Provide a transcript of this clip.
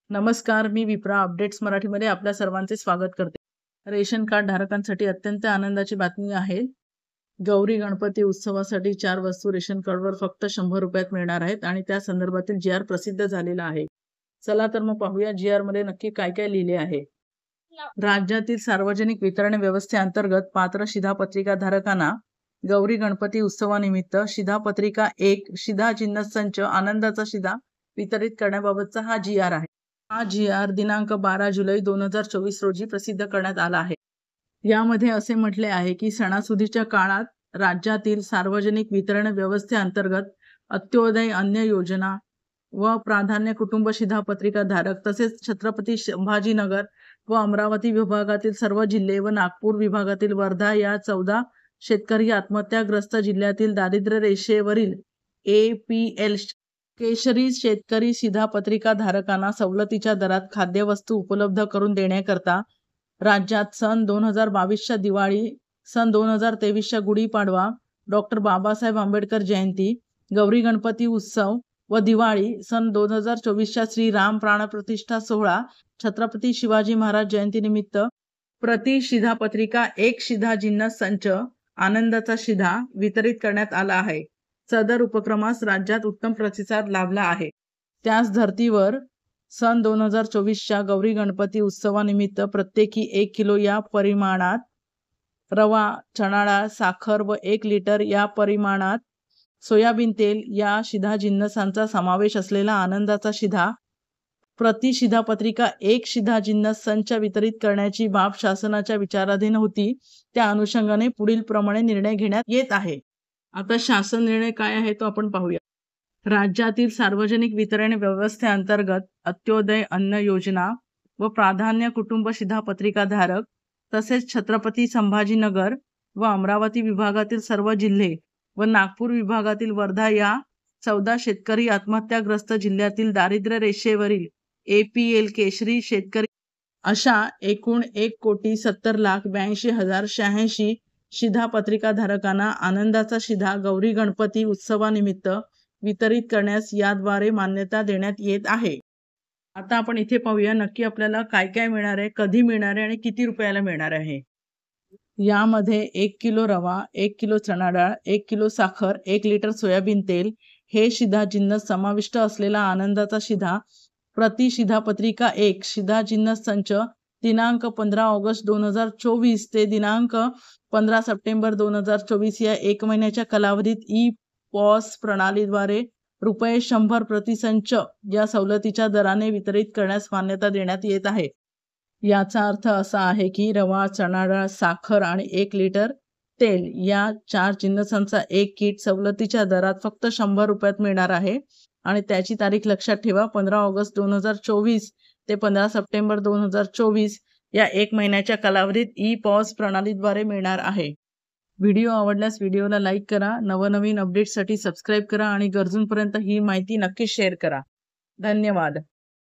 नमस्कार, मी विप्रा अपडेट्स मराठीमध्ये आपल्या सर्वांचे स्वागत करते। रेशन कार्ड धारकांसाठी अत्यंत आनंदाची बातमी आहे। गौरी गणपती उत्सवासाठी 4 वस्तू रेशन कार्डवर फक्त 100 रुपयात मिळणार आहेत आणि त्या संदर्भातील जी आर प्रसिद्ध झालेला आहे। चला तर मग पाहूया जी आर मध्ये नक्की काय काय लिहिले आहे। राज्यातील सार्वजनिक वितरण व्यवस्थेअंतर्गत पात्र शिधापत्रिका धारकांना गौरी गणपती उत्सवानिमित्त शिधापत्रिका 1 शिधा चिन्ह संच आनंदाचा शिधा वितरित करण्याबाबतचा हा जी आर आहे। हा जी आर दिनांक 12 जुलै 2024 रोजी प्रसिद्ध करण्यात आला आहे। यामध्ये असे म्हटले आहे की सणासुदीच्या काळात राज्यातील सार्वजनिक वितरण व्यवस्थेअंतर्गत अंत्योदय अन्न योजना व प्राधान्य कुटुंब शिधापत्रिका धारक तसेच छत्रपती संभाजीनगर व अमरावती विभागातील सर्व जिल्हे व नागपूर विभागातील वर्धा या 14 शेतकरी आत्महत्याग्रस्त जिल्ह्यातील दारिद्र्य रेषेवरील APL केशरी शेतकरी शिधापत्रिका धारकांना सवलतीच्या दरात खाद्यवस्तू उपलब्ध करून देण्याकरता राज्यात सन 2022च्या दिवाळी, सन 2023च्या गुढीपाडवा, डॉक्टर बाबासाहेब आंबेडकर जयंती, गौरी गणपती उत्सव व दिवाळी, सन 2024च्या श्री राम प्राणप्रतिष्ठा सोहळा, छत्रपती शिवाजी महाराज जयंतीनिमित्त प्रति शिधापत्रिका 1 शिधा जिन्नस संच आनंदाचा शिधा वितरित करण्यात आला आहे। सदर उपक्रमास राज्यात उत्तम प्रतिसाद लाभला आहे। त्याच धर्तीवर सन 2024च्या गौरी गणपती उत्सवानिमित्त प्रत्येकी 1 किलो या परिमाणात रवा, चणा डाळ, साखर व 1 लिटर या परिमाणात सोयाबीन तेल या शिधा जिन्नसांचा समावेश असलेला आनंदाचा शिधा प्रति शिधापत्रिका 1 शिधा जिन्नस संच वितरित करण्याची बाब शासनाच्या विचाराधीन होती। त्या अनुषंगाने पुढील प्रमाणे निर्णय घेण्यात येत आहे। आता शासन निर्णय काय आहे तो आपण पाहूया। राज्यातील सार्वजनिक वितरण व्यवस्थेअंतर्गत अंत्योदय अन्न योजना व प्राधान्य कुटुंब शिधापत्रिका धारक तसेच छत्रपती संभाजीनगर व अमरावती विभागातील सर्व जिल्हे व नागपूर विभागातील वर्धा या 14 शेतकरी आत्महत्याग्रस्त जिल्ह्यातील दारिद्र्य रेषेवरील APL केशरी शेतकरी अशा एकूण 1,70,82,086 शिधापत्रिका धारकांना आनंदाचा शिधा गौरी गणपती उत्सवानिमित्त वितरित करण्यास याद्वारे मान्यता देण्यात येत आहे। आता आपण इथे पाहूया नक्की आपल्याला काय काय मिळणार आहे, कधी मिळणार आहे आणि किती रुपयाला मिळणार आहे। यामध्ये 1 किलो रवा, 1 किलो चणा डाळ, 1 किलो साखर, 1 लिटर सोयाबीन तेल हे शिधा जिन्नस समाविष्ट असलेला आनंदाचा शिधा प्रति शिधापत्रिका 1 शिधा जिन्नस संच दिनांक 15 ऑगस्ट 2024 ते दिनांक 15 सप्टेंबर 2024 या 1 महिन्याच्या कालावधीत ई-पॉस प्रणालीद्वारे रुपये 100 प्रति संच या सवलतीच्या दराने वितरित करण्यास मान्यता देण्यात येत आहे। याचा अर्थ असा आहे की रवा, चणा डाळ, साखर आणि 1 लिटर तेल या 4 जिन्नसांचा एक किट सवलतीच्या दरात फक्त 100 रुपयात मिळणार आहे आणि त्याची तारीख लक्षात ठेवा 15 ऑगस्ट 2024 ते 15 सप्टेंबर 2024 या 1 महिन्याच्या कालावधीत ई-पॉस प्रणालीद्वारे मिळणार आहे। व्हिडिओ आवडल्यास व्हिडिओला लाईक करा, नवनवीन अपडेट्ससाठी सबस्क्राईब करा आणि गरजूंपर्यंत ही माहिती नक्की शेअर करा। धन्यवाद।